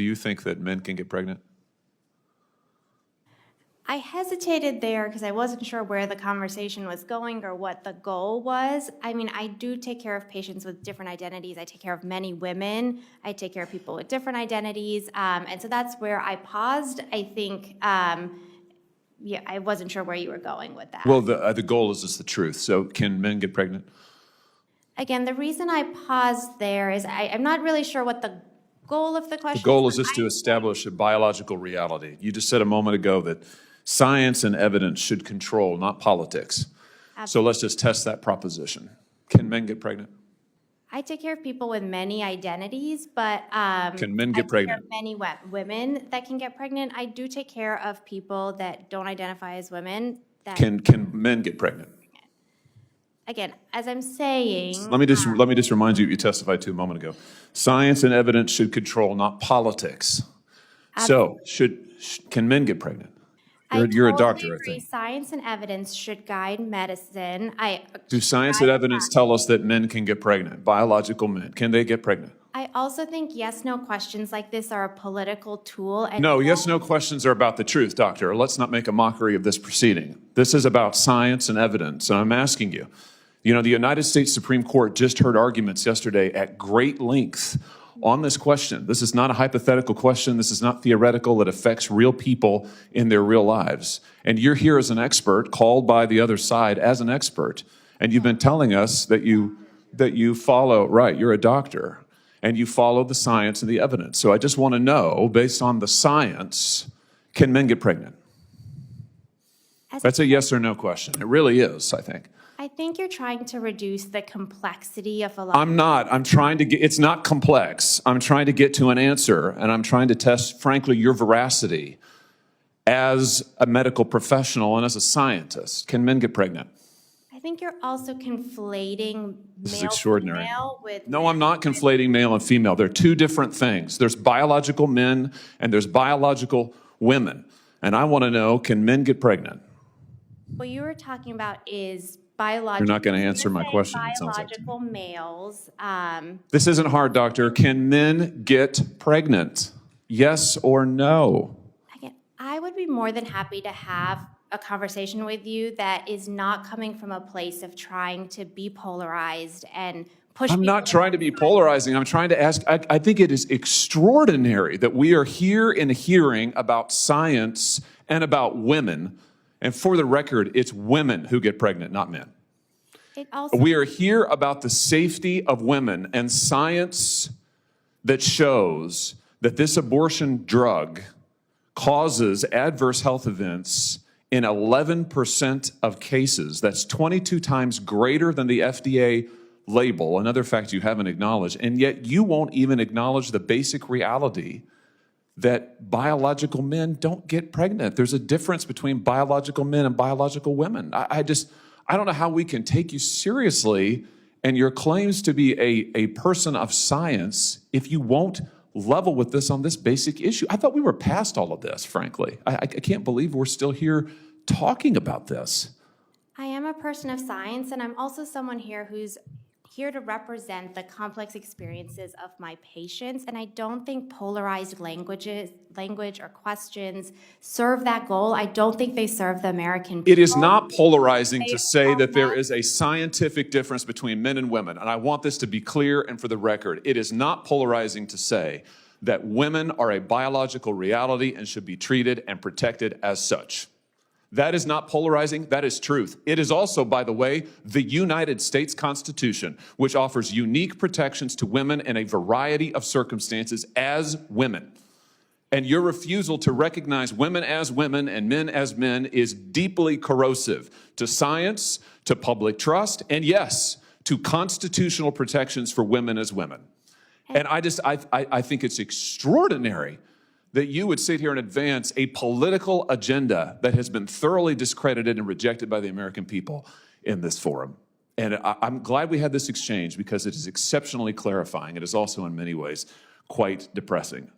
Do you think that men can get pregnant? I hesitated there because I wasn't sure where the conversation was going or what the goal was. I mean, I do take care of patients with different identities. I take care of many women. I take care of people with different identities. And so that's where I paused. I think, yeah, I wasn't sure where you were going with that. Well, the goal is the truth. So can men get pregnant? Again, the reason I paused there is I'm not really sure what the goal of the question The goal is but just to establish a biological reality. You just said a moment ago that science and evidence should control, not politics. So let's just test that proposition. Can men get pregnant? I take care of people with many identities, but Can men I get take care pregnant? of many women that can get pregnant. I do take care of people that don't identify as women. That Can men get pregnant? again, as I'm saying, Let me just remind you what you testified to a moment ago. Science and evidence should control, not politics. So can men get pregnant? You're a totally doctor, I agree. think. Science and evidence should guide medicine. Do science and evidence tell us that men can get pregnant? Biological men, can they get pregnant? I also think yes/no questions like this are a political tool. And No, yes/no questions are about the truth, doctor. Let's not make a mockery of this proceeding. This is about science and evidence, and I'm asking you. You know, the United States Supreme Court just heard arguments yesterday at great length on this question. This is not a hypothetical question. This is not theoretical. It affects real people in their real lives. And you're here as an expert, called by the other side as an expert, and you've been telling us that you follow, right, you're a doctor, and you follow the science and the evidence. So I just want to know, based on the science, can men get pregnant? That's a yes or no question. It really is, I think. I think you're trying to reduce the complexity of a lot. I'm not. I'm trying to get, it's not complex. I'm trying to get to an answer, and I'm trying to test, frankly, your veracity as a medical professional and as a scientist. Can men get pregnant? I think you're also conflating This is male extraordinary. female with No, I'm not conflating male and female. They're two different things. There's biological men and there's biological women. And I want to know, can men get pregnant? what you were talking about is biological. You're not going to answer my saying question, it sounds like to me. biological males. This isn't hard, doctor. Can men get pregnant? Yes or no? Again, I would be more than happy to have a conversation with you that is not coming from a place of trying to be polarized and push. I'm not trying to be polarizing. I'm trying to ask, I think it is extraordinary that we are here in a hearing about science and about women. And for the record, it's women who get pregnant, not men. It also, We are here about the safety of women and science that shows that this abortion drug causes adverse health events in 11% of cases. That's 22 times greater than the FDA label, another fact you haven't acknowledged, and yet you won't even acknowledge the basic reality that biological men don't get pregnant. There's a difference between biological men and biological women. I don't know how we can take you seriously and your claims to be a person of science if you won't level with this on this basic issue. I thought we were past all of this, frankly. I can't believe we're still here talking about this. I am a person of science, and I'm also someone here who's here to represent the complex experiences of my patients, and I don't think polarized language or questions serve that goal. I don't think they serve the American people. It is not polarizing to say that there is a scientific difference between men and women, and I want this to be clear and for the record. It is not polarizing to say that women are a biological reality and should be treated and protected as such. That is not polarizing, that is truth. It is also, by the way, the United States Constitution, which offers unique protections to women in a variety of circumstances as women. And your refusal to recognize women as women and men as men is deeply corrosive to science, to public trust, and yes, to constitutional protections for women as women. And I think it's extraordinary that you would sit here and advance a political agenda that has been thoroughly discredited and rejected by the American people in this forum. And I'm glad we had this exchange because it is exceptionally clarifying. It is also in many ways quite depressing.